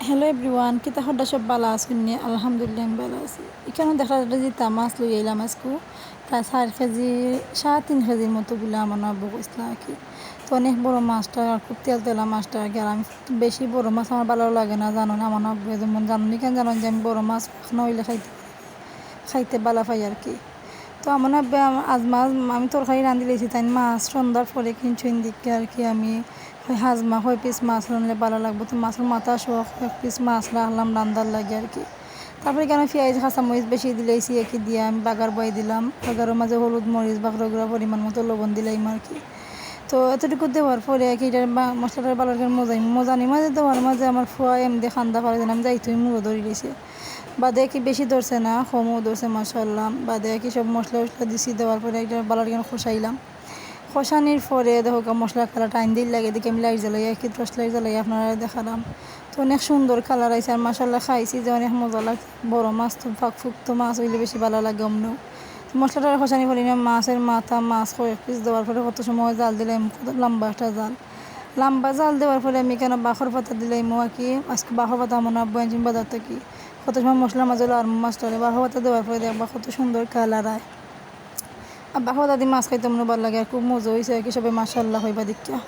Hello everyone, কিতা হড্ডা সব বালা আসুন নিয়ে আলহামদুলিল্লাহ আমি ভালো আছি। এখানে দেখা যাচ্ছে যে তা মাছ লই এলাম আজকু প্রায় 4 কেজি 3.5 কেজির মতোগুলো আমার আব্বু কইছিল আর কি। তো অনেক বড় মাছটা আর খুব তেল তেলা মাছটা আর কি। আর আমি বেশি বড় মাছ আমার ভালো লাগে না, জানো না। আমার আব্বু যেমন জানি কেন জানেন যে আমি বড় মাছ না হইলে খাইতে বালা পাই আর কি। তো আমার আব্বা আজ মাছ আমি তরকারি রাঁধি লেছি, তাই মাছ সন্ধ্যার পরে কিনছুন দিকে আর কি। আমি হাজমা 6 পিস মাছ রানলে ভালো লাগবো, তো মাছের মাথা সহ 1 পিস মাছ রাখলাম রান্দার লাগে আর কি। তারপরে কেন পেঁয়াজ কাঁচামরিচ বেশি দিলেছি একে দিয়ে আমি বাগার বয়ে দিলাম। বাগারের মাঝে হলুদ মরিচ বাগরগুলো পরিমাণ মতো লবণ দিলাম আর কি। তো এতটুকু দেওয়ার পরে আর কি এটার মশলাটার ভালো করে মজানি মাঝে দেওয়ার মাঝে আমার ফোয়া এমনি খান্দা পারে আমি যাইতে মুড়ো ধরে দিয়েছে। বাদে কি বেশি ধরছে না, কমও ধরছে মাশাআল্লাহ। বাদে কি সব মশলা দিছি, দেওয়ার পরে একটা ভালো করে খসাইলাম। খসানির পরে দেখো মশলা কালার টাইম দিল লাগে, দেখে আমি লাইট জ্বালাই কি 10 লাইট জ্বালাই আপনারা দেখালাম। তো অনেক সুন্দর কালার আইসে আর মাশাআল্লাহ খাইছি যে অনেক মজা লাগছে। বড় মাছ তো ফুক্ত মাছ হইলে বেশি ভালো লাগে অমনও। মশলাটা খসানি বলি না, মাছের মাথা মাছ 1 পিস দেওয়ার পরে কত সময় জাল দিলাম, কত লম্বা একটা লম্বা জাল দেওয়ার পরে আমি কেন বাখর পাতা দিলাম আর কি। আজকে বাখর পাতা মনে আব্বু আনছেন বাজার থেকে। কত সময় মশলার মাঝে আর মাছটা বাখর পাতা দেওয়ার পরে দেখবা কত সুন্দর কালার আয়। আর বাখর পাতা দিয়ে মাছ খাইতে মনে ভালো লাগে আর খুব মজা হয়েছে আর কি। সবাই মাশাআল্লাহ হইবা দেখিয়া।